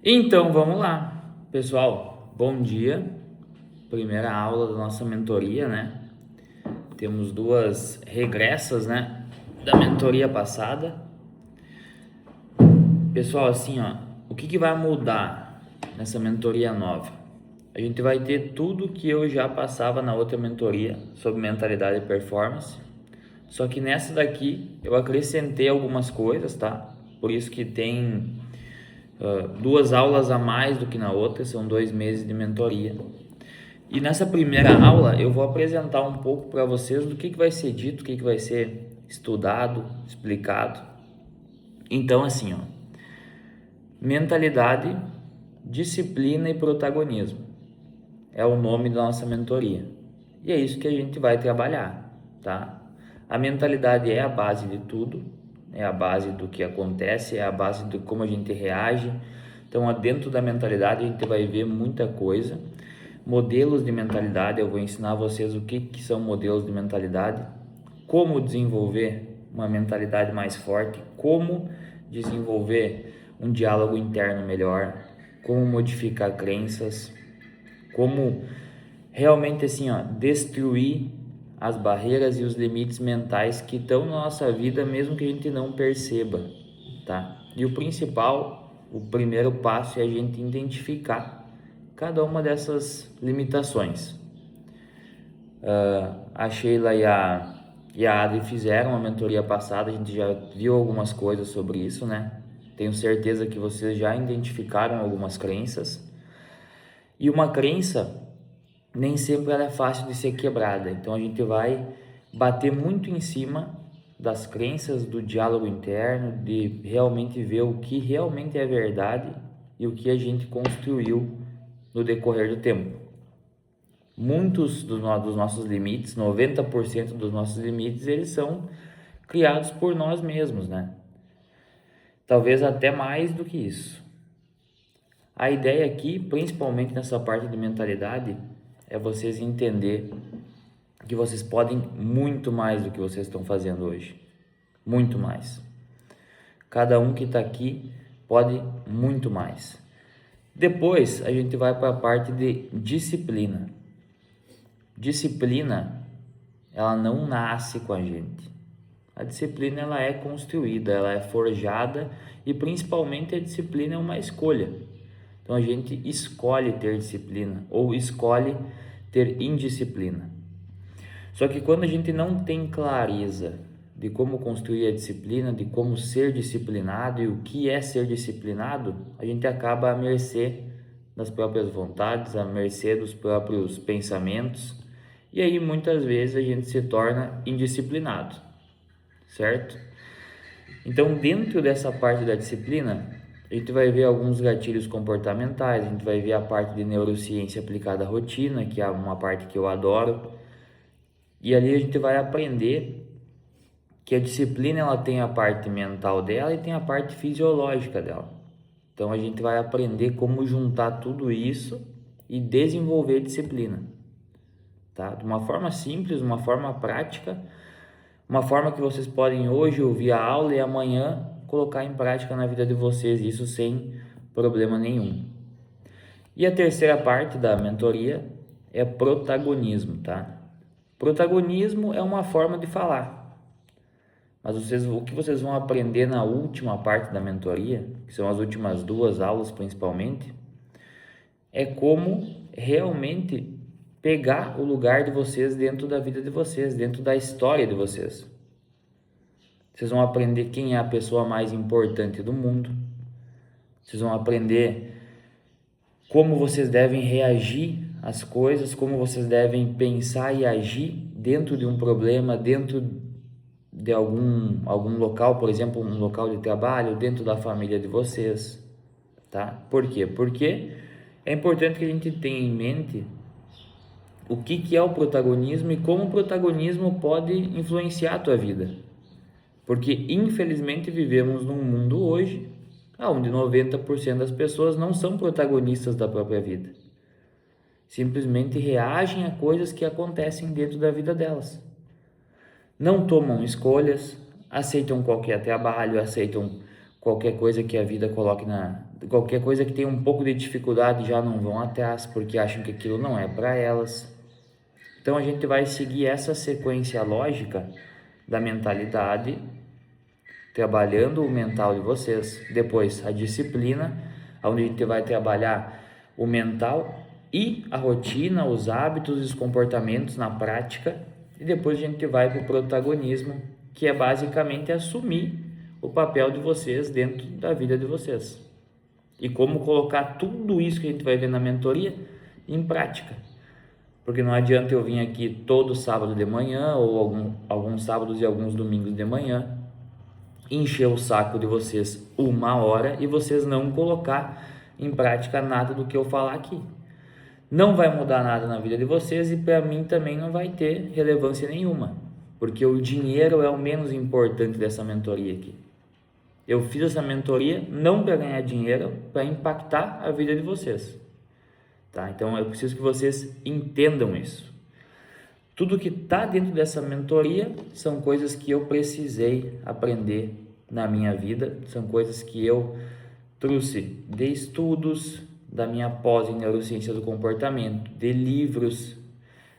Então, vamos lá. Pessoal, bom dia. Primeira aula da nossa mentoria, né? Temos duas regressas, né? Da mentoria passada. Pessoal, assim, ó, o que vai mudar nessa mentoria nova? A gente vai ter tudo que eu já passava na outra mentoria sobre mentalidade e performance. Só que nessa daqui eu acrescentei algumas coisas, tá? Por isso que tem duas aulas a mais do que na outra, são 2 meses de mentoria. E nessa primeira aula eu vou apresentar um pouco para vocês do que vai ser dito, o que vai ser estudado, explicado. Então, assim, ó, mentalidade, disciplina e protagonismo é o nome da nossa mentoria. E é isso que a gente vai trabalhar, tá? A mentalidade é a base de tudo, é a base do que acontece, é a base de como a gente reage. Então, dentro da mentalidade a gente vai ver muita coisa. Modelos de mentalidade, eu vou ensinar vocês o que são modelos de mentalidade, como desenvolver uma mentalidade mais forte, como desenvolver um diálogo interno melhor, como modificar crenças, como realmente assim, ó, destruir as barreiras e os limites mentais que estão na nossa vida, mesmo que a gente não perceba, tá? E o principal, o primeiro passo é a gente identificar cada uma dessas limitações. A Sheila e a Adri fizeram uma mentoria passada, a gente já viu algumas coisas sobre isso, né? Tenho certeza que vocês já identificaram algumas crenças. E uma crença nem sempre ela é fácil de ser quebrada. Então a gente vai bater muito em cima das crenças, do diálogo interno, de realmente ver o que realmente é verdade e o que a gente construiu no decorrer do tempo. Muitos dos nossos limites, 90% dos nossos limites, eles são criados por nós mesmos, né? Talvez até mais do que isso. A ideia aqui, principalmente nessa parte de mentalidade, é vocês entender que vocês podem muito mais do que vocês estão fazendo hoje. Muito mais. Cada um que está aqui pode muito mais. Depois a gente vai para a parte de disciplina. Disciplina, ela não nasce com a gente. A disciplina ela é construída, ela é forjada e principalmente a disciplina é uma escolha. Então a gente escolhe ter disciplina ou escolhe ter indisciplina. Só que quando a gente não tem clareza de como construir a disciplina, de como ser disciplinado e o que é ser disciplinado, a gente acaba à mercê das próprias vontades, à mercê dos próprios pensamentos, e aí muitas vezes a gente se torna indisciplinado, certo? Então, dentro dessa parte da disciplina, a gente vai ver alguns gatilhos comportamentais, a gente vai ver a parte de neurociência aplicada à rotina, que é uma parte que eu adoro, e ali a gente vai aprender que a disciplina ela tem a parte mental dela e tem a parte fisiológica dela. Então a gente vai aprender como juntar tudo isso e desenvolver disciplina, tá? De uma forma simples, uma forma prática, uma forma que vocês podem hoje ouvir a aula e amanhã colocar em prática na vida de vocês, isso sem problema nenhum. E a terceira parte da mentoria é protagonismo, tá? Protagonismo é uma forma de falar. Mas o que vocês vão aprender na última parte da mentoria, que são as últimas duas aulas principalmente, é como realmente pegar o lugar de vocês dentro da vida de vocês, dentro da história de vocês. Vocês vão aprender quem é a pessoa mais importante do mundo. Vocês vão aprender como vocês devem reagir às coisas, como vocês devem pensar e agir dentro de um problema, dentro de algum local, por exemplo, um local de trabalho, dentro da família de vocês, tá? Por quê? Porque é importante que a gente tenha em mente o que é o protagonismo e como o protagonismo pode influenciar a tua vida. Porque, infelizmente, vivemos num mundo hoje onde 90% das pessoas não são protagonistas da própria vida. Simplesmente reagem a coisas que acontecem dentro da vida delas. Não tomam escolhas, aceitam qualquer trabalho, aceitam qualquer coisa que a vida coloque qualquer coisa que tenha um pouco de dificuldade já não vão atrás, porque acham que aquilo não é para elas. Então a gente vai seguir essa sequência lógica da mentalidade, trabalhando o mental de vocês, depois a disciplina, onde a gente vai trabalhar o mental e a rotina, os hábitos e os comportamentos na prática, e depois a gente vai para o protagonismo, que é basicamente assumir o papel de vocês dentro da vida de vocês. E como colocar tudo isso que a gente vai ver na mentoria em prática. Porque não adianta eu vir aqui todo sábado de manhã, ou alguns sábados e alguns domingos de manhã, encher o saco de vocês 1 hora e vocês não colocar em prática nada do que eu falar aqui. Não vai mudar nada na vida de vocês e para mim também não vai ter relevância nenhuma, porque o dinheiro é o menos importante dessa mentoria aqui. Eu fiz essa mentoria não para ganhar dinheiro, para impactar a vida de vocês, tá? Então eu preciso que vocês entendam isso. Tudo que está dentro dessa mentoria são coisas que eu precisei aprender na minha vida, são coisas que eu trouxe de estudos, da minha pós em neurociência do comportamento, de livros,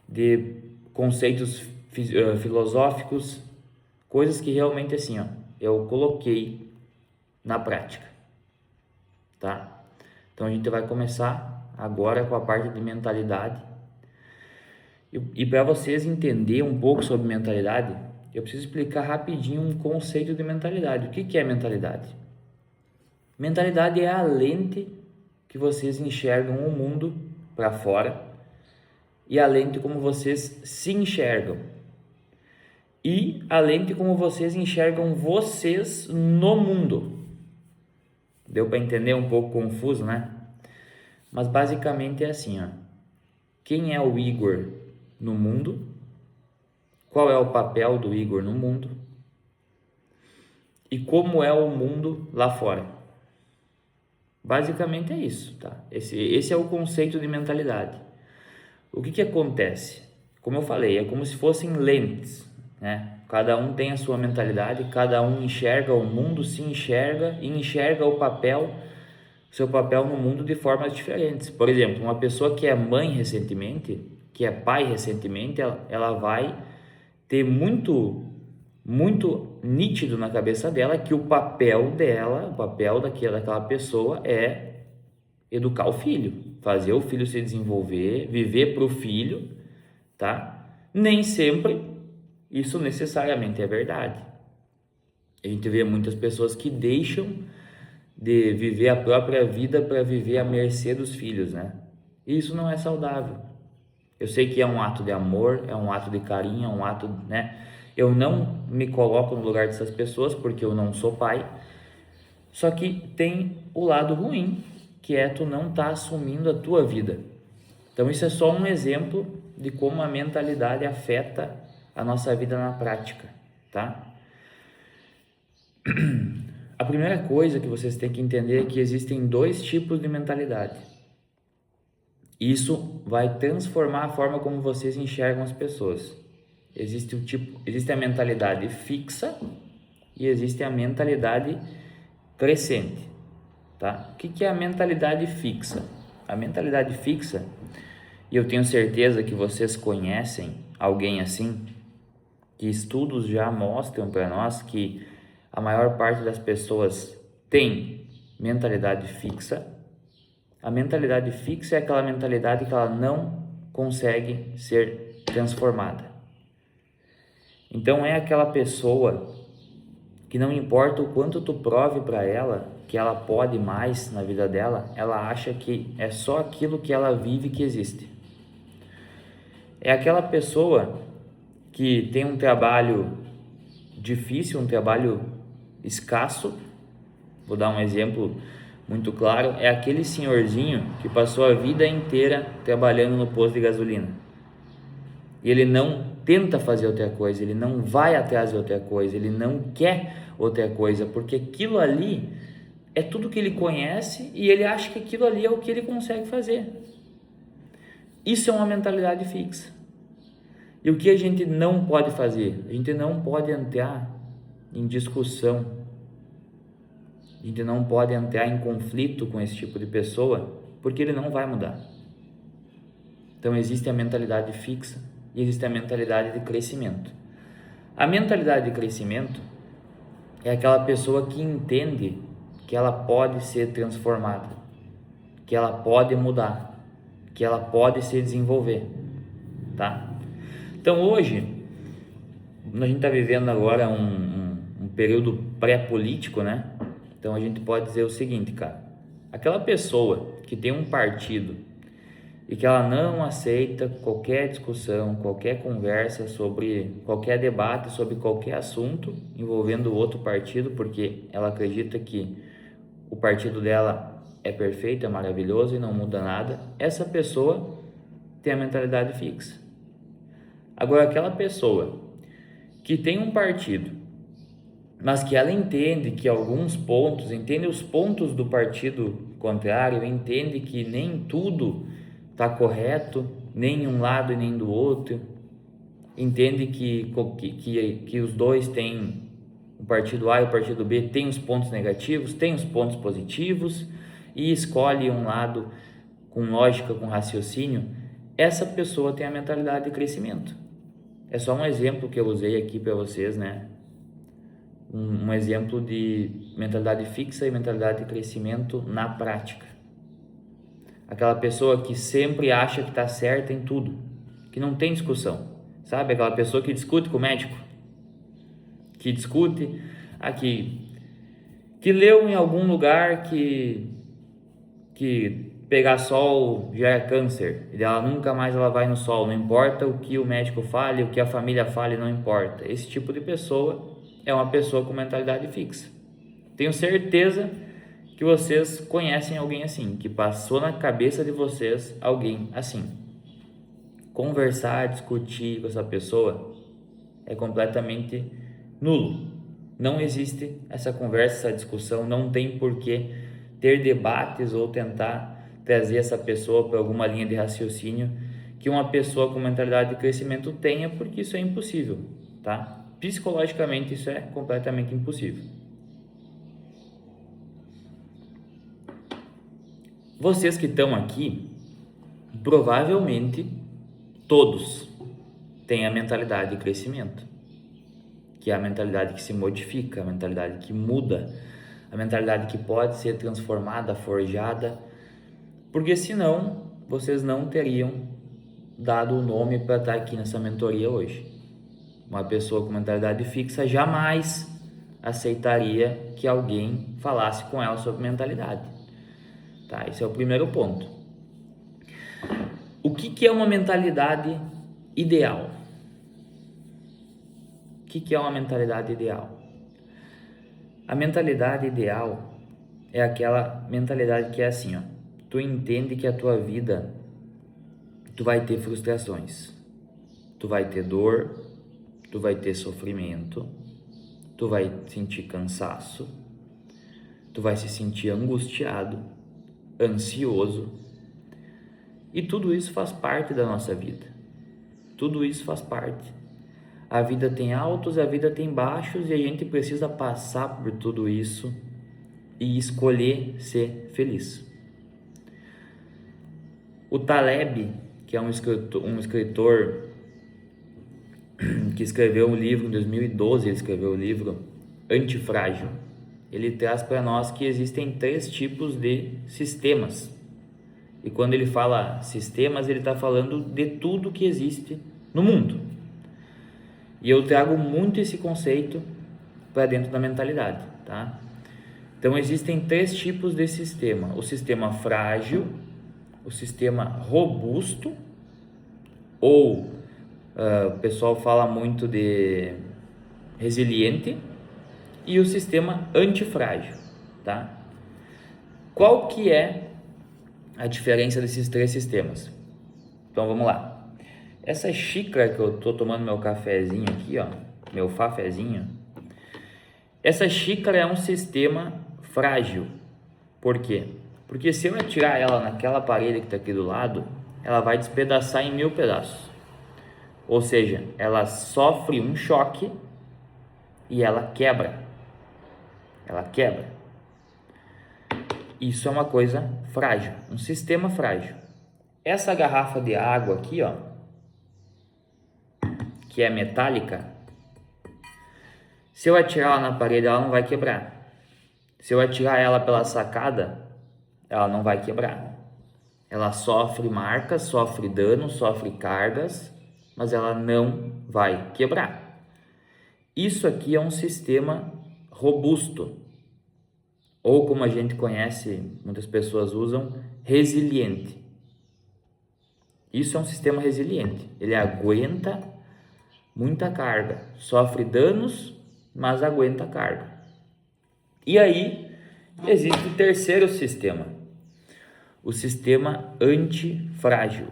de conceitos filosóficos, coisas que realmente assim, ó, eu coloquei na prática, tá? Então a gente vai começar agora com a parte de mentalidade. E para vocês entenderem um pouco sobre mentalidade, eu preciso explicar rapidinho um conceito de mentalidade. O que é mentalidade? Mentalidade é a lente que vocês enxergam o mundo para fora e a lente como vocês se enxergam. E a lente como vocês enxergam vocês no mundo. Deu para entender? Um pouco confuso, né? Mas basicamente é assim, ó. Quem é o Igor no mundo? Qual é o papel do Igor no mundo? E como é o mundo lá fora? Basicamente é isso, tá? Esse é o conceito de mentalidade. O que acontece? Como eu falei, é como se fossem lentes, né? Cada um tem a sua mentalidade, cada um enxerga o mundo, se enxerga e enxerga o papel, seu papel no mundo de formas diferentes. Por exemplo, uma pessoa que é mãe recentemente, que é pai recentemente, ela vai ter muito nítido na cabeça dela que o papel dela, o papel daquela pessoa é educar o filho, fazer o filho se desenvolver, viver para o filho, tá? Nem sempre isso necessariamente é verdade. A gente vê muitas pessoas que deixam de viver a própria vida para viver à mercê dos filhos, né? E isso não é saudável. Eu sei que é um ato de amor, é um ato de carinho, é um ato, né? Eu não me coloco no lugar dessas pessoas porque eu não sou pai. Só que tem o lado ruim, que é tu não tá assumindo a tua vida. Então isso é só um exemplo de como a mentalidade afeta a nossa vida na prática, tá? A primeira coisa que vocês têm que entender é que existem 2 tipos de mentalidade. Isso vai transformar a forma como vocês enxergam as pessoas. Existe a mentalidade fixa e existe a mentalidade crescente, tá? O que é a mentalidade fixa? A mentalidade fixa, e eu tenho certeza que vocês conhecem alguém assim, que estudos já mostram para nós que a maior parte das pessoas tem mentalidade fixa. A mentalidade fixa é aquela mentalidade que ela não consegue ser transformada. Então é aquela pessoa que não importa o quanto tu prove para ela que ela pode mais na vida dela, ela acha que é só aquilo que ela vive que existe. É aquela pessoa que tem um trabalho difícil, um trabalho escasso. Vou dar um exemplo muito claro, é aquele senhorzinho que passou a vida inteira trabalhando no posto de gasolina. E ele não tenta fazer outra coisa, ele não vai atrás de outra coisa, ele não quer outra coisa, porque aquilo ali é tudo que ele conhece e ele acha que aquilo ali é o que ele consegue fazer. Isso é uma mentalidade fixa. E o que a gente não pode fazer? A gente não pode entrar em discussão A gente não pode entrar em conflito com esse tipo de pessoa, porque ele não vai mudar. Então existe a mentalidade fixa e existe a mentalidade de crescimento. A mentalidade de crescimento é aquela pessoa que entende que ela pode ser transformada, que ela pode mudar, que ela pode se desenvolver, tá? Então hoje, a gente está vivendo agora um período pré-político, né? Então a gente pode dizer o seguinte, cara, aquela pessoa que tem um partido e que ela não aceita qualquer discussão, qualquer conversa sobre qualquer debate, sobre qualquer assunto envolvendo outro partido, porque ela acredita que o partido dela é perfeito, é maravilhoso e não muda nada, essa pessoa tem a mentalidade fixa. Agora, aquela pessoa que tem um partido, mas que ela entende que alguns pontos, entende os pontos do partido contrário, entende que nem tudo está correto, nem um lado e nem do outro, entende que os dois têm, o partido A e o partido B tem os pontos negativos, tem os pontos positivos, e escolhe um lado com lógica, com raciocínio, essa pessoa tem a mentalidade de crescimento. É só um exemplo que eu usei aqui para vocês, né? Um exemplo de mentalidade fixa e mentalidade de crescimento na prática. Aquela pessoa que sempre acha que está certa em tudo, que não tem discussão, sabe? Aquela pessoa que discute com o médico, que discute aqui, que leu em algum lugar que pegar sol já é câncer, e ela nunca mais ela vai no sol, não importa o que o médico fale, o que a família fale, não importa. Esse tipo de pessoa é uma pessoa com mentalidade fixa. Tenho certeza que vocês conhecem alguém assim, que passou na cabeça de vocês alguém assim. Conversar, discutir com essa pessoa é completamente nulo. Não existe essa conversa, essa discussão, não tem porquê ter debates ou tentar trazer essa pessoa para alguma linha de raciocínio que uma pessoa com mentalidade de crescimento tenha, porque isso é impossível, tá? Psicologicamente isso é completamente impossível. Vocês que estão aqui, provavelmente todos têm a mentalidade de crescimento, que é a mentalidade que se modifica, a mentalidade que muda, a mentalidade que pode ser transformada, forjada, porque senão vocês não teriam dado o nome para estar aqui nessa mentoria hoje. Uma pessoa com mentalidade fixa jamais aceitaria que alguém falasse com ela sobre mentalidade. Tá? Esse é o primeiro ponto. O que é uma mentalidade ideal? O que é uma mentalidade ideal? A mentalidade ideal é aquela mentalidade que é assim, ó. Tu entende que a tua vida, tu vai ter frustrações, tu vai ter dor, tu vai ter sofrimento, tu vai sentir cansaço, tu vai se sentir angustiado, ansioso, e tudo isso faz parte da nossa vida. Tudo isso faz parte. A vida tem altos, a vida tem baixos, e a gente precisa passar por tudo isso e escolher ser feliz. O Taleb, que é um escritor que escreveu um livro em 2012, ele escreveu o livro Antifrágil. Ele traz para nós que existem 3 tipos de sistemas. E quando ele fala sistemas, ele está falando de tudo que existe no mundo. E eu trago muito esse conceito para dentro da mentalidade, tá? Então existem 3 tipos de sistema: o sistema frágil, o sistema robusto, ou o pessoal fala muito de resiliente, e o sistema antifrágil, tá? Qual que é a diferença desses 3 sistemas? Então vamos lá. Essa xícara que eu tô tomando meu cafezinho aqui, ó, meu cafezinho, essa xícara é um sistema frágil. Por quê? Porque se eu atirar ela naquela parede que está aqui do lado, ela vai despedaçar em 1000 pedaços. Ou seja, ela sofre um choque e ela quebra. Ela quebra. Isso é uma coisa frágil, um sistema frágil. Essa garrafa de água aqui, ó, que é metálica, se eu atirar ela na parede, ela não vai quebrar. Se eu atirar ela pela sacada, ela não vai quebrar. Ela sofre marcas, sofre danos, sofre cargas, mas ela não vai quebrar. Isso aqui é um sistema robusto, ou como a gente conhece, muitas pessoas usam, resiliente. Isso é um sistema resiliente. Ele aguenta muita carga, sofre danos, mas aguenta a carga. E aí existe o terceiro sistema, o sistema antifrágil.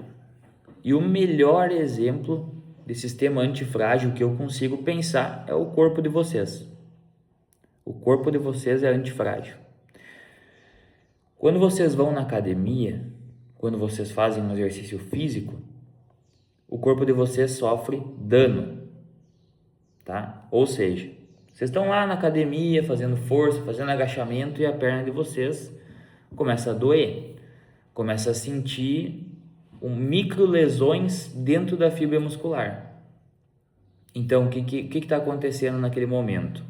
E o melhor exemplo de sistema antifrágil que eu consigo pensar é o corpo de vocês. O corpo de vocês é antifrágil. Quando vocês vão na academia, quando vocês fazem um exercício físico, o corpo de vocês sofre dano, tá? Ou seja, vocês estão lá na academia fazendo força, fazendo agachamento e a perna de vocês começa a doer, começa a sentir micro lesões dentro da fibra muscular. Então, o que está acontecendo naquele momento?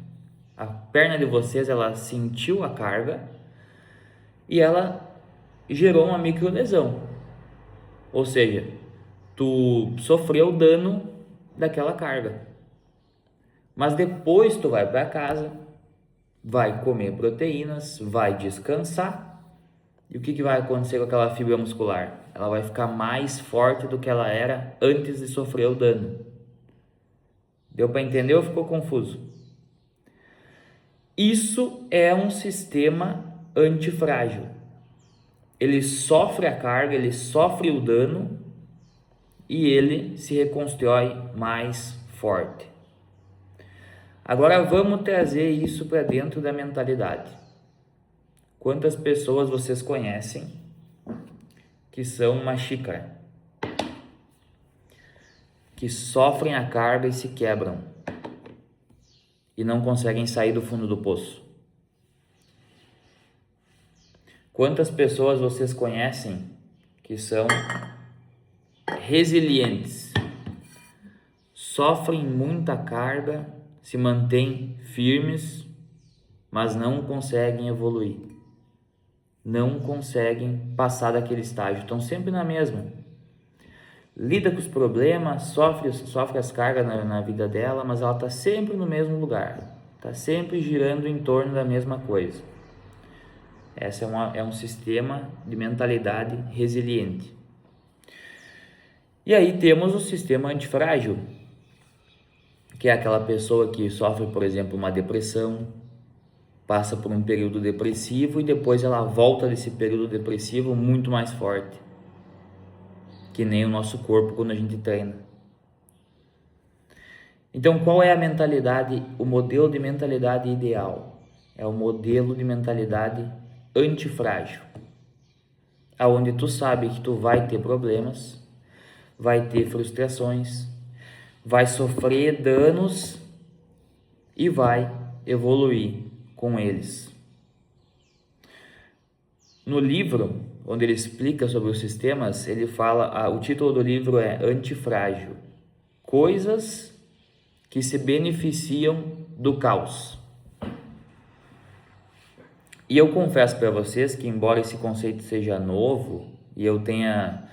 A perna de vocês, ela sentiu a carga e ela gerou uma micro lesão. Ou seja, tu sofreu dano daquela carga. Mas depois tu vai para casa, vai comer proteínas, vai descansar. E o que vai acontecer com aquela fibra muscular? Ela vai ficar mais forte do que ela era antes de sofrer o dano. Deu para entender ou ficou confuso? Isso é um sistema antifrágil. Ele sofre a carga, ele sofre o dano e ele se reconstrói mais forte. Agora vamos trazer isso para dentro da mentalidade. Quantas pessoas vocês conhecem que são uma xícara, que sofrem a carga e se quebram e não conseguem sair do fundo do poço? Quantas pessoas vocês conhecem que são resilientes, sofrem muita carga, se mantêm firmes, mas não conseguem evoluir, não conseguem passar daquele estágio, estão sempre na mesma, lida com os problemas, sofre as cargas na vida dela, mas ela está sempre no mesmo lugar, está sempre girando em torno da mesma coisa. Esse é um sistema de mentalidade resiliente. E aí temos o sistema antifrágil, que é aquela pessoa que sofre, por exemplo, uma depressão, passa por um período depressivo e depois ela volta desse período depressivo muito mais forte, que nem o nosso corpo quando a gente treina. Então, qual é a mentalidade, o modelo de mentalidade ideal? É o modelo de mentalidade antifrágil, aonde tu sabe que tu vai ter problemas, vai ter frustrações, vai sofrer danos e vai evoluir com eles. No livro, onde ele explica sobre os sistemas, ele fala, o título do livro é Antifrágil, coisas que se beneficiam do caos. E eu confesso para vocês que, embora esse conceito seja novo e eu tenha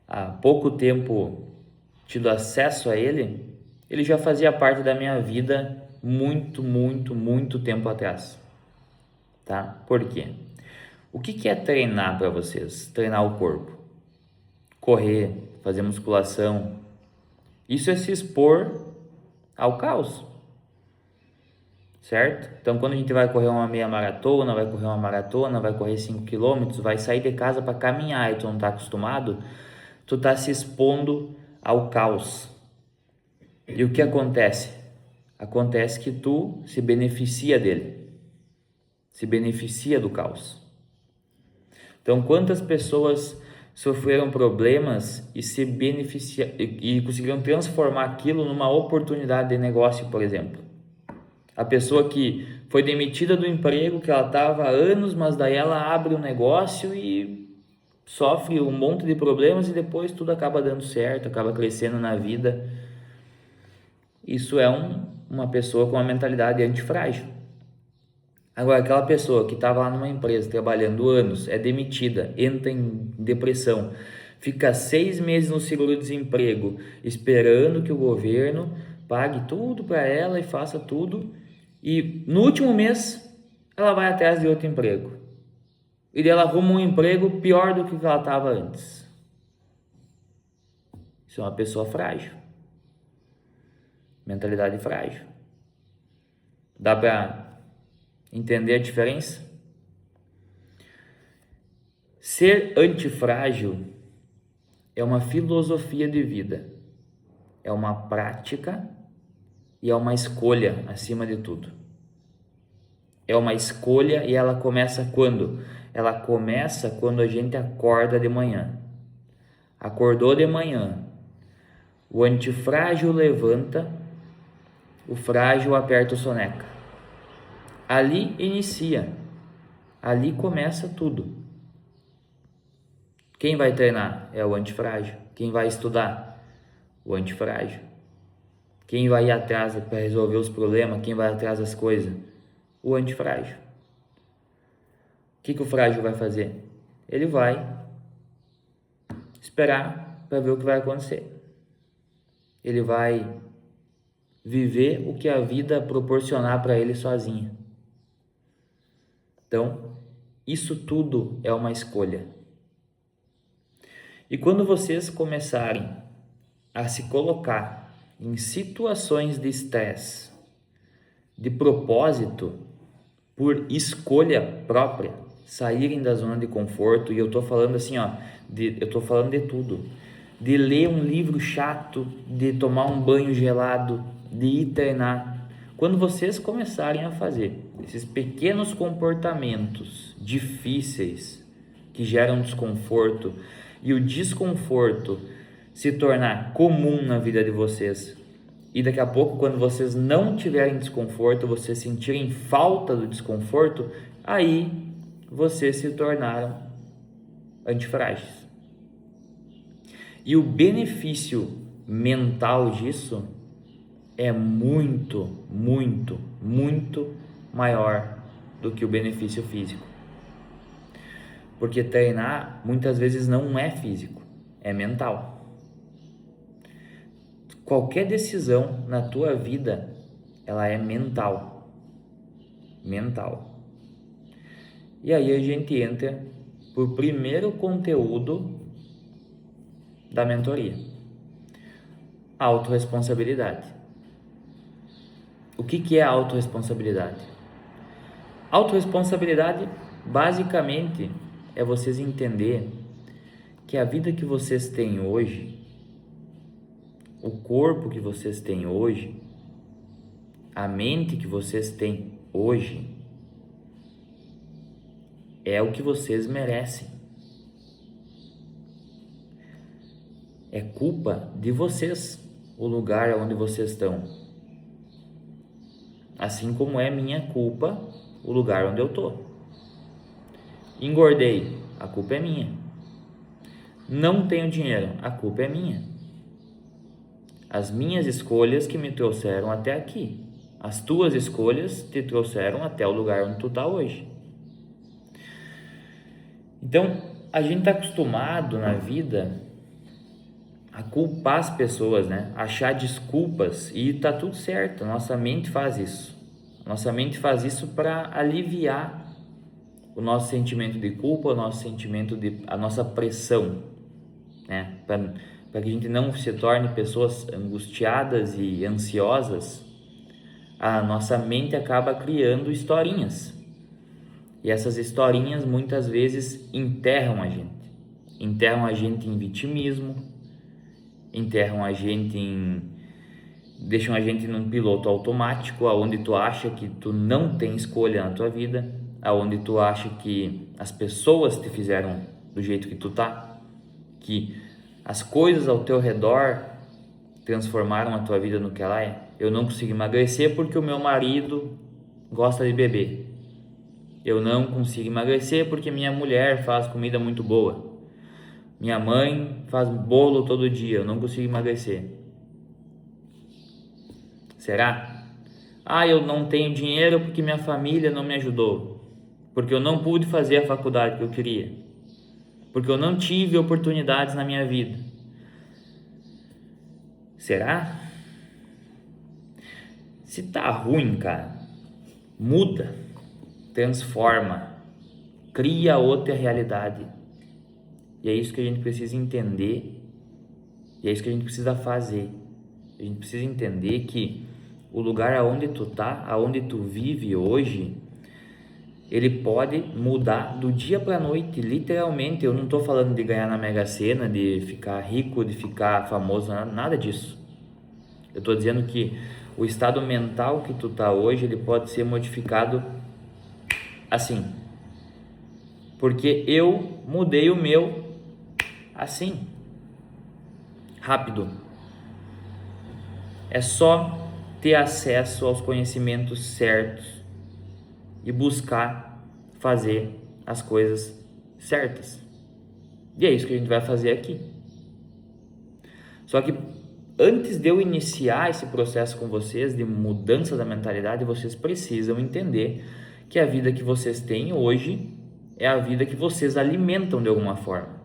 há pouco tempo tido acesso a ele, ele já fazia parte da minha vida muito tempo atrás, tá? Por quê? O que é treinar para vocês? Treinar o corpo, correr, fazer musculação, isso é se expor ao caos, certo? Então, quando a gente vai correr uma meia maratona, vai correr uma maratona, vai correr 5 km, vai sair de casa para caminhar e tu não tá acostumado, tu tá se expondo ao caos. E o que acontece? Acontece que tu se beneficia dele, se beneficia do caos. Então, quantas pessoas sofreram problemas e se beneficiaram e conseguiram transformar aquilo numa oportunidade de negócio, por exemplo? A pessoa que foi demitida do emprego, que ela estava há anos, mas daí ela abre um negócio e sofre um monte de problemas e depois tudo acaba dando certo, acaba crescendo na vida. Isso é uma pessoa com uma mentalidade antifrágil. Agora, aquela pessoa que estava lá numa empresa trabalhando anos, é demitida, entra em depressão, fica 6 meses no seguro-desemprego, esperando que o governo pague tudo para ela e faça tudo, e no último mês ela vai atrás de outro emprego. E ela arruma um emprego pior do que ela estava antes. Isso é uma pessoa frágil. Mentalidade frágil. Dá para entender a diferença? Ser antifrágil é uma filosofia de vida, é uma prática e é uma escolha acima de tudo. É uma escolha e ela começa quando? Ela começa quando a gente acorda de manhã. Acordou de manhã, o antifrágil levanta, o frágil aperta o soneca. Ali inicia, ali começa tudo. Quem vai treinar? É o antifrágil. Quem vai estudar? O antifrágil. Quem vai ir atrás para resolver os problemas? Quem vai atrás das coisas? O antifrágil. O que o frágil vai fazer? Ele vai esperar para ver o que vai acontecer. Ele vai viver o que a vida proporcionar para ele sozinho. Então, isso tudo é uma escolha. E quando vocês começarem a se colocar em situações de estresse, de propósito, por escolha própria, saírem da zona de conforto, e eu tô falando assim, ó, eu tô falando de tudo, de ler um livro chato, de tomar um banho gelado, de ir treinar. Quando vocês começarem a fazer esses pequenos comportamentos difíceis que geram desconforto, e o desconforto se tornar comum na vida de vocês, e daqui a pouco, quando vocês não tiverem desconforto, vocês sentirem falta do desconforto, aí vocês se tornaram antifrágeis. E o benefício mental disso é muito, muito, muito maior do que o benefício físico. Porque treinar muitas vezes não é físico, é mental. Qualquer decisão na tua vida, ela é mental. Mental. E aí a gente entra pro primeiro conteúdo da mentoria. Autorresponsabilidade. O que é autorresponsabilidade? Autorresponsabilidade, basicamente, é vocês entender que a vida que vocês têm hoje, o corpo que vocês têm hoje, a mente que vocês têm hoje, é o que vocês merecem. É culpa de vocês o lugar onde vocês estão. Assim como é minha culpa o lugar onde eu tô. Engordei, a culpa é minha. Não tenho dinheiro, a culpa é minha. As minhas escolhas que me trouxeram até aqui. As tuas escolhas te trouxeram até o lugar onde tu tá hoje. Então, a gente tá acostumado na vida a culpar as pessoas, né? Achar desculpas, e tá tudo certo. Nossa mente faz isso. Nossa mente faz isso para aliviar o nosso sentimento de culpa, o nosso sentimento a nossa pressão, né? Para que a gente não se torne pessoas angustiadas e ansiosas, a nossa mente acaba criando historinhas. E essas historinhas muitas vezes enterram a gente. Enterram a gente em vitimismo, enterram a gente deixam a gente num piloto automático, aonde tu acha que tu não tem escolha na tua vida, aonde tu acha que as pessoas te fizeram do jeito que tu tá, que as coisas ao teu redor transformaram a tua vida no que ela é. eu não consigo emagrecer porque o meu marido gosta de beber. Eu não consigo emagrecer porque minha mulher faz comida muito boa. Minha mãe faz bolo todo dia, eu não consigo emagrecer. Será? Ah, eu não tenho dinheiro porque minha família não me ajudou. Porque eu não pude fazer a faculdade que eu queria. Porque eu não tive oportunidades na minha vida. Será? Se tá ruim, cara, muda, transforma, cria outra realidade. E é isso que a gente precisa entender. E é isso que a gente precisa fazer. A gente precisa entender que o lugar aonde tu tá, aonde tu vive hoje, ele pode mudar do dia para a noite, literalmente. Eu não tô falando de ganhar na Mega Sena, de ficar rico, de ficar famoso, nada disso. Eu tô dizendo que o estado mental que tu tá hoje, ele pode ser modificado assim. Porque eu mudei o meu assim, rápido. É só ter acesso aos conhecimentos certos e buscar fazer as coisas certas. E é isso que a gente vai fazer aqui. Só que antes de eu iniciar esse processo com vocês de mudança da mentalidade, vocês precisam entender que a vida que vocês têm hoje é a vida que vocês alimentam de alguma forma.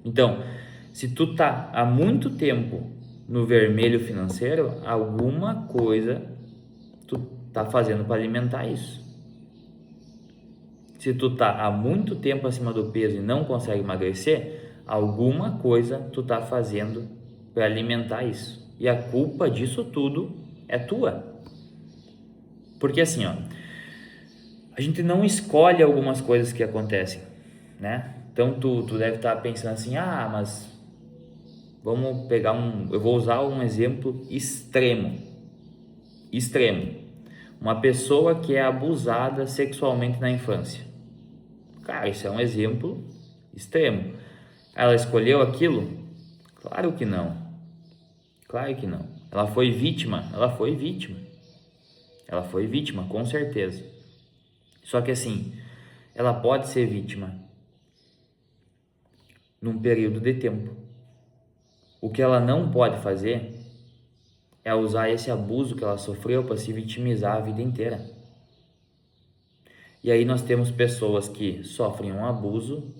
Então, se tu tá há muito tempo no vermelho financeiro, alguma coisa tu tá fazendo para alimentar isso. Se tu tá há muito tempo acima do peso e não consegue emagrecer, alguma coisa tu tá fazendo para alimentar isso. E a culpa disso tudo é tua. Porque assim, ó, a gente não escolhe algumas coisas que acontecem, né? Então tu deve estar pensando assim, mas vamos pegar eu vou usar um exemplo extremo. Uma pessoa que é abusada sexualmente na infância. Cara, isso é um exemplo extremo. Ela escolheu aquilo? Claro que não. Claro que não. Ela foi vítima? Ela foi vítima. Ela foi vítima, com certeza. Só que assim, ela pode ser vítima num período de tempo. O que ela não pode fazer é usar esse abuso que ela sofreu para se vitimizar a vida inteira. E aí nós temos pessoas que sofrem um abuso,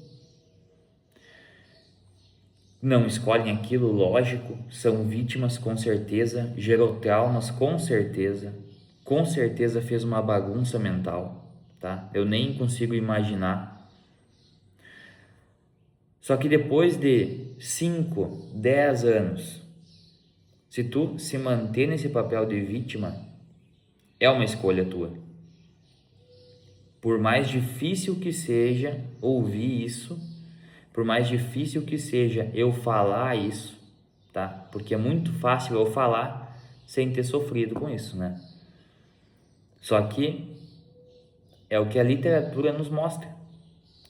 não escolhem aquilo, lógico, são vítimas com certeza, gerou traumas com certeza fez uma bagunça mental, tá? Eu nem consigo imaginar. Só que depois de 5, 10 anos, se tu se manter nesse papel de vítima, é uma escolha tua. Por mais difícil que seja ouvir isso, por mais difícil que seja eu falar isso, tá? Porque é muito fácil eu falar sem ter sofrido com isso, né? Só que é o que a literatura nos mostra,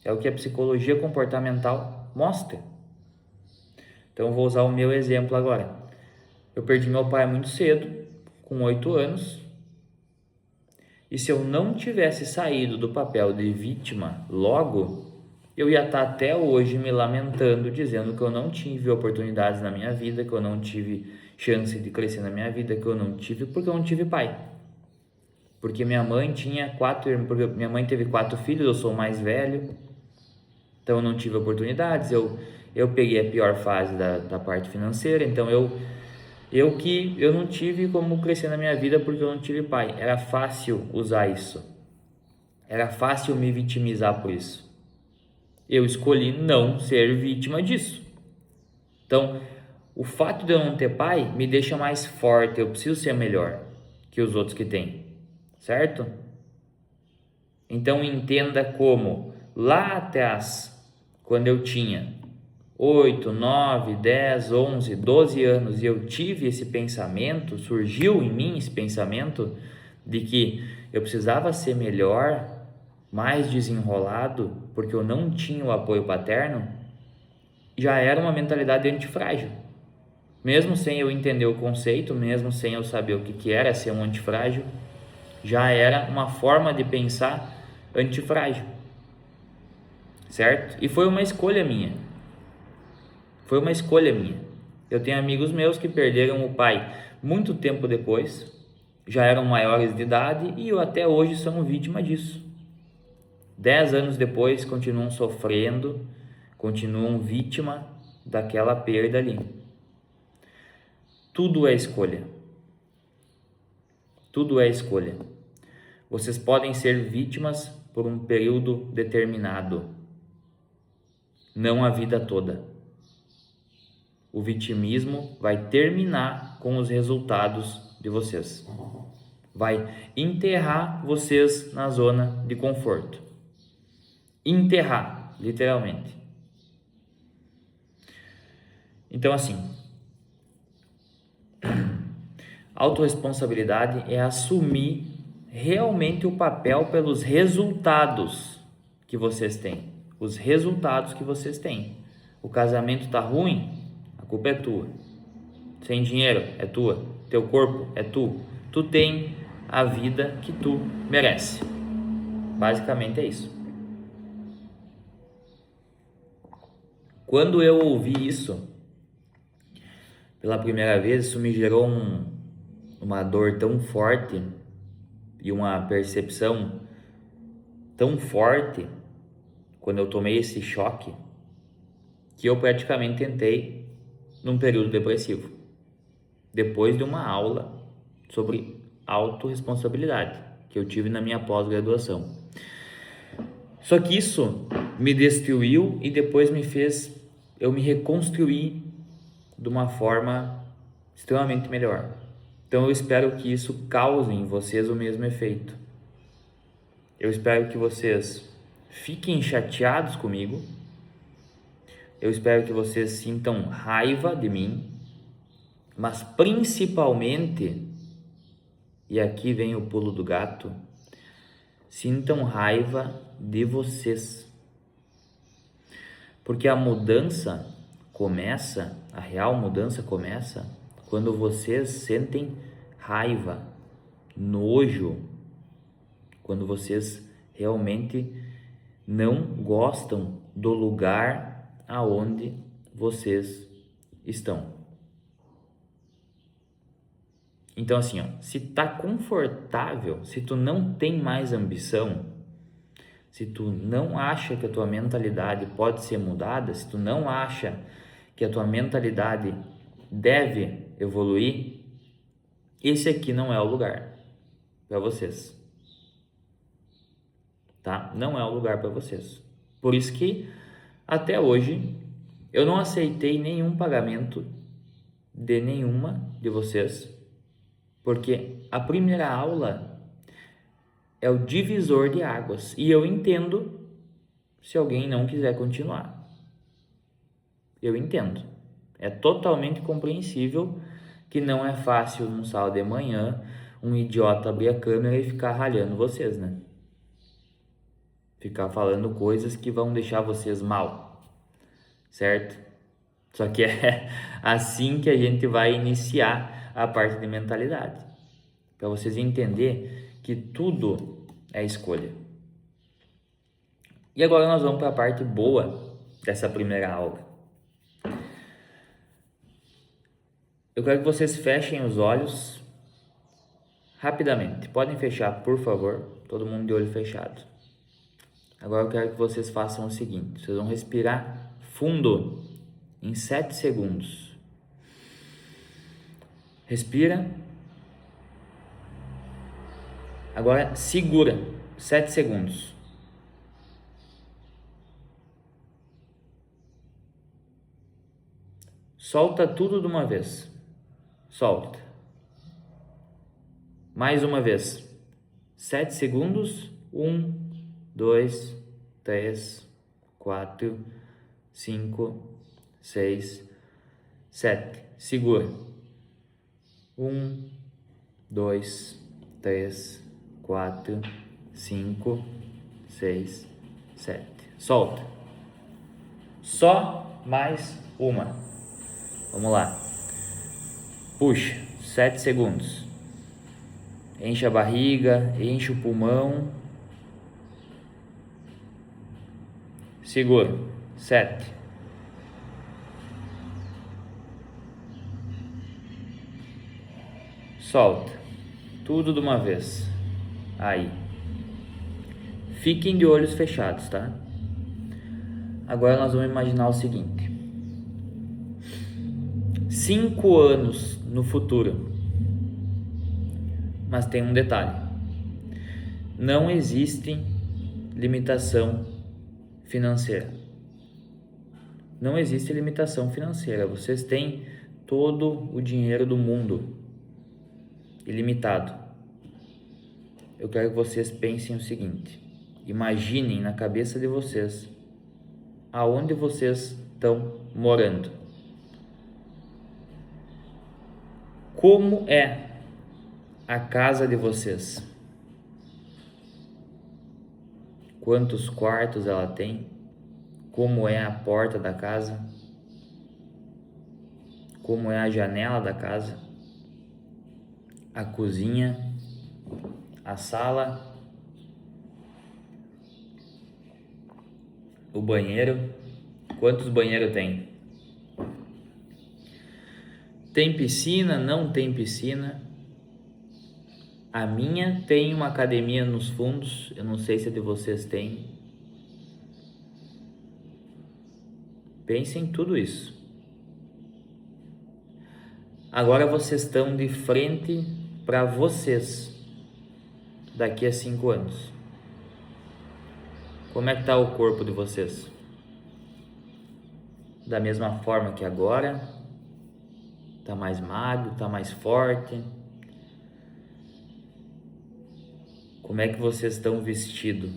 é o que a psicologia comportamental mostra. Então eu vou usar o meu exemplo agora. Eu perdi meu pai muito cedo, com 8 anos, e se eu não tivesse saído do papel de vítima logo, eu ia estar até hoje me lamentando, dizendo que eu não tive oportunidades na minha vida, que eu não tive chance de crescer na minha vida, que eu não tive, porque eu não tive pai. Porque minha mãe minha mãe teve 4 filhos, eu sou o mais velho, então eu não tive oportunidades, eu peguei a pior fase da parte financeira, então eu não tive como crescer na minha vida porque eu não tive pai. Era fácil usar isso, era fácil me vitimizar por isso. Eu escolhi não ser vítima disso. Então, o fato de eu não ter pai me deixa mais forte, eu preciso ser melhor que os outros que têm, certo? Então, entenda como lá atrás, quando eu tinha 8, 9, 10, 11, 12 anos e eu tive esse pensamento, surgiu em mim esse pensamento de que eu precisava ser melhor, mais desenrolado, porque eu não tinha o apoio paterno, já era uma mentalidade antifrágil. Mesmo sem eu entender o conceito, mesmo sem eu saber o que era ser um antifrágil, já era uma forma de pensar antifrágil, certo? E foi uma escolha minha. Foi uma escolha minha. Eu tenho amigos meus que perderam o pai muito tempo depois, já eram maiores de idade e até hoje são vítima disso. 10 anos depois continuam sofrendo, continuam vítima daquela perda ali. Tudo é escolha. Tudo é escolha. Vocês podem ser vítimas por um período determinado, não a vida toda. O vitimismo vai terminar com os resultados de vocês. Vai enterrar vocês na zona de conforto. Enterrar, literalmente. Então, assim, autorresponsabilidade é assumir realmente o papel pelos resultados que vocês têm. Os resultados que vocês têm. O casamento tá ruim, a culpa é tua. Sem dinheiro, é tua. Teu corpo, é tu. Tu tem a vida que tu merece. Basicamente é isso. Quando eu ouvi isso pela primeira vez, isso me gerou uma dor tão forte e uma percepção tão forte quando eu tomei esse choque, que eu praticamente entrei num período depressivo, depois de uma aula sobre autorresponsabilidade que eu tive na minha pós-graduação. Só que isso me destruiu e depois me fez eu me reconstruir de uma forma extremamente melhor. Então eu espero que isso cause em vocês o mesmo efeito. Eu espero que vocês fiquem chateados comigo. Eu espero que vocês sintam raiva de mim, mas principalmente, e aqui vem o pulo do gato, sintam raiva de vocês. Porque a mudança começa, a real mudança começa quando vocês sentem raiva, nojo, quando vocês realmente não gostam do lugar aonde vocês estão. Então assim, ó, se tá confortável, se tu não tem mais ambição, se tu não acha que a tua mentalidade pode ser mudada, se tu não acha que a tua mentalidade deve evoluir, esse aqui não é o lugar para vocês. Tá? Não é o lugar para vocês. Por isso que até hoje eu não aceitei nenhum pagamento de nenhuma de vocês, porque a primeira aula é o divisor de águas e eu entendo se alguém não quiser continuar. Eu entendo. É totalmente compreensível que não é fácil num sábado de manhã um idiota abrir a câmera e ficar ralhando vocês, né? Ficar falando coisas que vão deixar vocês mal, certo? Só que é assim que a gente vai iniciar a parte de mentalidade, para vocês entenderem que tudo é escolha. E agora nós vamos para a parte boa dessa primeira aula. Eu quero que vocês fechem os olhos rapidamente. Podem fechar, por favor, todo mundo de olho fechado. Agora eu quero que vocês façam o seguinte, vocês vão respirar fundo em 7 segundos. Respira. Agora segura 7 segundos. Solta tudo de uma vez. Solta. Mais uma vez. 7 segundos. 1, 2, 3, 4, 5, 6, 7. Segura. 1, 2, 3, 4, 5, 6, 7. Solta. Só mais uma. Vamos lá. Puxa, 7 segundos. Enche a barriga, enche o pulmão. Segura. 7. Solta. Tudo de uma vez. Aí. Fiquem de olhos fechados, tá? Agora nós vamos imaginar o seguinte. 5 anos no futuro. Mas tem um detalhe. Não existe limitação financeira. Não existe limitação financeira. Vocês têm todo o dinheiro do mundo. Ilimitado. Eu quero que vocês pensem o seguinte. Imaginem na cabeça de vocês aonde vocês estão morando. Como é a casa de vocês? Quantos quartos ela tem? Como é a porta da casa? Como é a janela da casa? A cozinha? A sala? O banheiro? Quantos banheiros tem? Tem piscina? Não tem piscina? A minha tem uma academia nos fundos. Eu não sei se a de vocês tem. Pensem em tudo isso. Agora vocês estão de frente para vocês daqui a 5 anos. Como é que está o corpo de vocês? Da mesma forma que agora? Está mais magro? Está mais forte? Como é que vocês estão vestidos?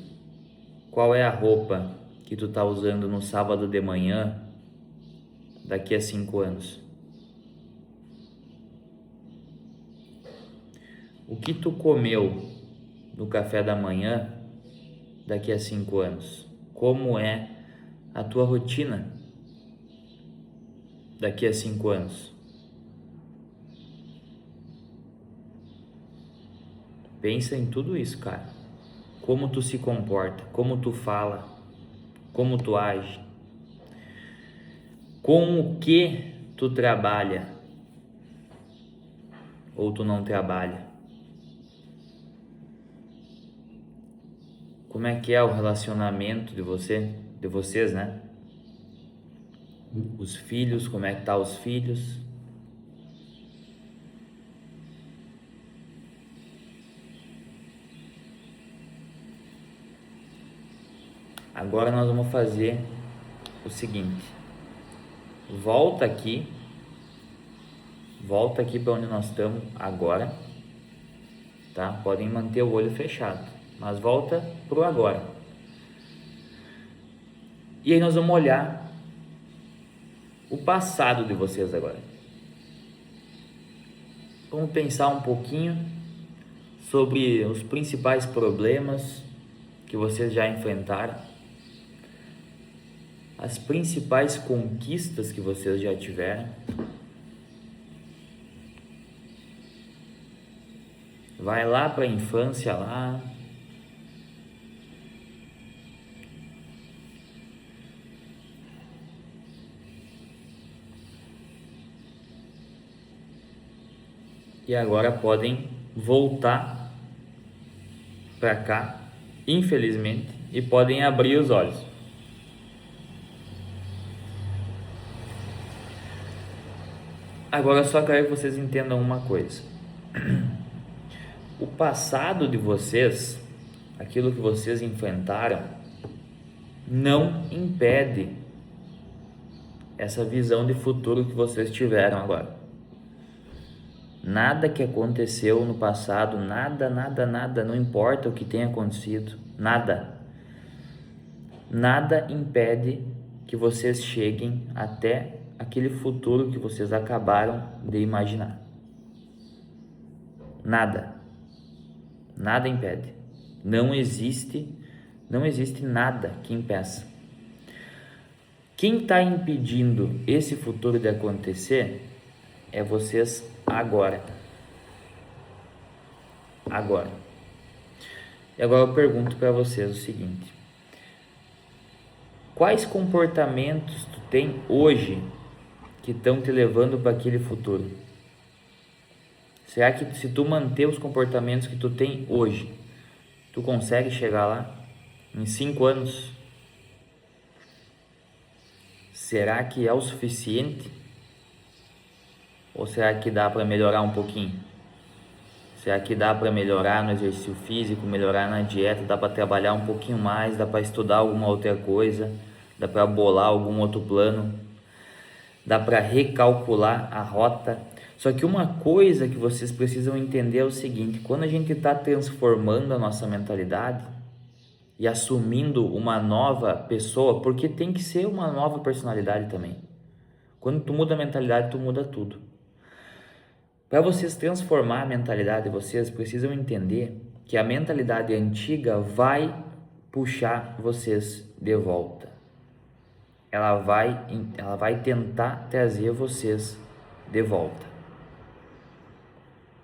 Qual é a roupa que tu tá usando no sábado de manhã daqui a 5 anos? O que tu comeu no café da manhã daqui a 5 anos? Como é a tua rotina daqui a 5 anos? Pensa em tudo isso, cara. Como tu se comporta, como tu fala, como tu age, com o que tu trabalha ou tu não trabalha. Como é que é o relacionamento de vocês, né? Os filhos, como é que tá os filhos? Agora nós vamos fazer o seguinte. Volta aqui para onde nós estamos agora, tá? Podem manter o olho fechado, mas volta pro agora. E aí nós vamos olhar o passado de vocês agora. Vamos pensar um pouquinho sobre os principais problemas que vocês já enfrentaram, as principais conquistas que vocês já tiveram. Vai lá para a infância lá. E agora podem voltar para cá, infelizmente, e podem abrir os olhos. Agora eu só quero que vocês entendam uma coisa. O passado de vocês, aquilo que vocês enfrentaram, não impede essa visão de futuro que vocês tiveram agora. Nada que aconteceu no passado, nada, não importa o que tenha acontecido, nada impede que vocês cheguem até aquele futuro que vocês acabaram de imaginar. Nada impede. Não existe nada que impeça. Quem está impedindo esse futuro de acontecer é vocês agora. Agora. E agora eu pergunto para vocês o seguinte: quais comportamentos tu tem hoje que estão te levando para aquele futuro? Será que se tu manter os comportamentos que tu tem hoje, tu consegue chegar lá em 5 anos? Será que é o suficiente? Ou será que dá para melhorar um pouquinho? Será que dá para melhorar no exercício físico, melhorar na dieta, dá para trabalhar um pouquinho mais, dá para estudar alguma outra coisa, dá para bolar algum outro plano, dá para recalcular a rota? Só que uma coisa que vocês precisam entender é o seguinte: quando a gente está transformando a nossa mentalidade e assumindo uma nova pessoa, porque tem que ser uma nova personalidade também. Quando tu muda a mentalidade, tu muda tudo. Para vocês transformar a mentalidade, vocês precisam entender que a mentalidade antiga vai puxar vocês de volta. Ela vai tentar trazer vocês de volta.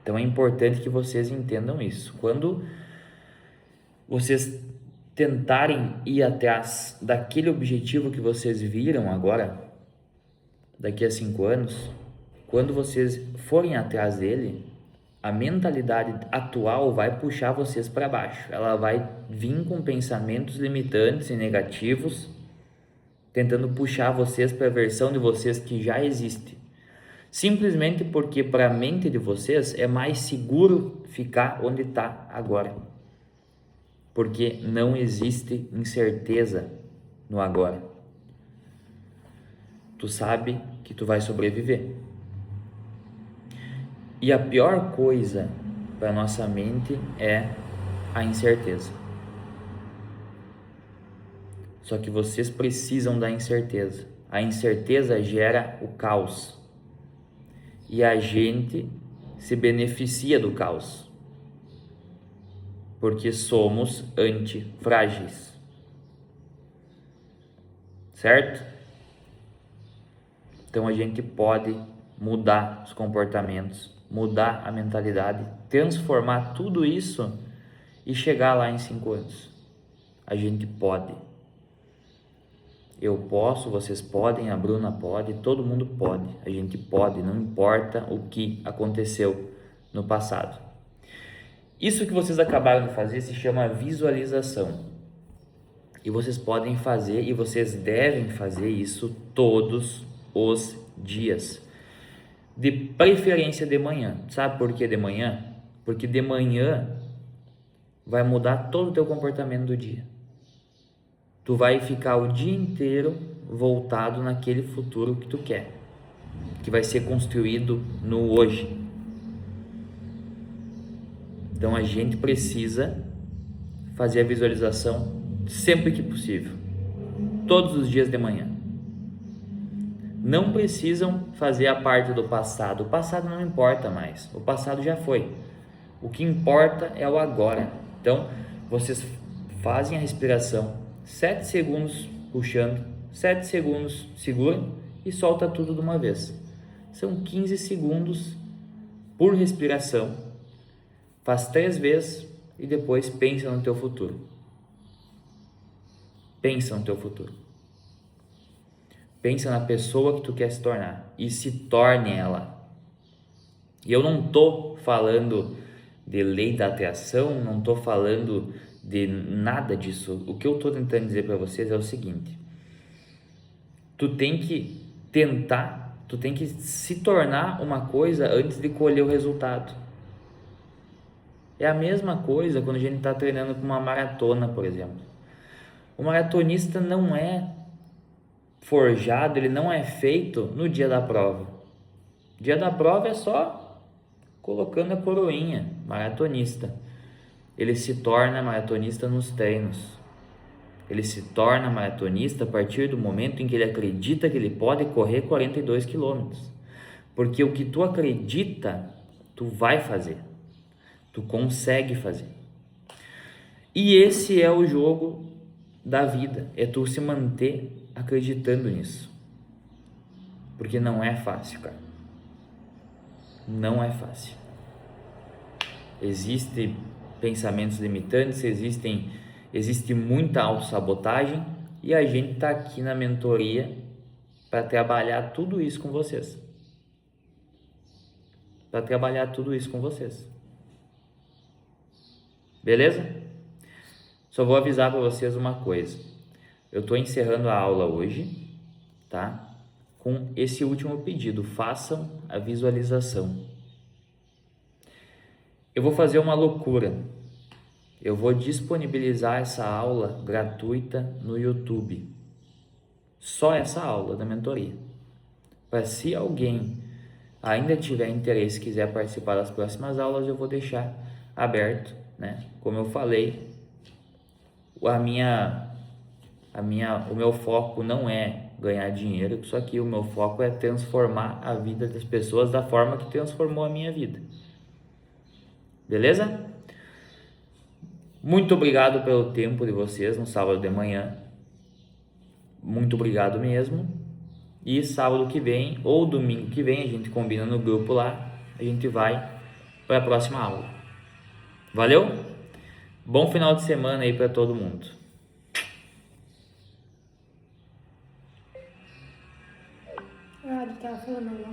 Então é importante que vocês entendam isso. Quando vocês tentarem ir atrás daquele objetivo que vocês viram agora, daqui a 5 anos, quando vocês forem atrás dele, a mentalidade atual vai puxar vocês para baixo. Ela vai vir com pensamentos limitantes e negativos, tentando puxar vocês para a versão de vocês que já existe. Simplesmente porque para a mente de vocês é mais seguro ficar onde está agora. Porque não existe incerteza no agora. Tu sabe que tu vai sobreviver. E a pior coisa para nossa mente é a incerteza. Só que vocês precisam da incerteza. A incerteza gera o caos. E a gente se beneficia do caos. Porque somos antifrágeis. Certo? Então a gente pode mudar os comportamentos, mudar a mentalidade, transformar tudo isso e chegar lá em 5 anos. A gente pode. Eu posso, vocês podem, a Bruna pode, todo mundo pode. A gente pode, não importa o que aconteceu no passado. Isso que vocês acabaram de fazer se chama visualização. E vocês podem fazer e vocês devem fazer isso todos os dias. De preferência de manhã. Sabe por que de manhã? Porque de manhã vai mudar todo o teu comportamento do dia. Tu vai ficar o dia inteiro voltado naquele futuro que tu quer, que vai ser construído no hoje. Então a gente precisa fazer a visualização sempre que possível, todos os dias de manhã. Não precisam fazer a parte do passado. O passado não importa mais. O passado já foi. O que importa é o agora. Então, vocês fazem a respiração, 7 segundos puxando, 7 segundos segura e solta tudo de uma vez. São 15 segundos por respiração. Faz 3 vezes e depois pensa no teu futuro. Pensa no teu futuro. Pensa na pessoa que tu quer se tornar e se torne ela. E eu não tô falando de lei da atração, não tô falando de nada disso. O que eu tô tentando dizer para vocês é o seguinte: tu tem que tentar, tu tem que se tornar uma coisa antes de colher o resultado. É a mesma coisa quando a gente está treinando para uma maratona, por exemplo. O maratonista não é forjado, ele não é feito no dia da prova. O dia da prova é só colocando a coroinha, maratonista. Ele se torna maratonista nos treinos. Ele se torna maratonista a partir do momento em que ele acredita que ele pode correr 42 quilômetros. Porque o que tu acredita, tu vai fazer. Tu consegue fazer. E esse é o jogo da vida, é tu se manter acreditando nisso. Porque não é fácil, cara. não é fácil. Existem pensamentos limitantes, existe muita autossabotagem e a gente está aqui na mentoria para trabalhar tudo isso com vocês. Beleza? Só vou avisar para vocês uma coisa. Eu estou encerrando a aula hoje, tá? Com esse último pedido, façam a visualização. Eu vou fazer uma loucura. Eu vou disponibilizar essa aula gratuita no YouTube. Só essa aula da mentoria. Para se alguém ainda tiver interesse, quiser participar das próximas aulas, eu vou deixar aberto, né? Como eu falei, o meu foco não é ganhar dinheiro, só que o meu foco é transformar a vida das pessoas da forma que transformou a minha vida. Beleza? Muito obrigado pelo tempo de vocês no sábado de manhã. Muito obrigado mesmo. E sábado que vem ou domingo que vem, a gente combina no grupo lá, a gente vai para a próxima aula. Valeu? Bom final de semana aí para todo mundo. Ah, ele tava falando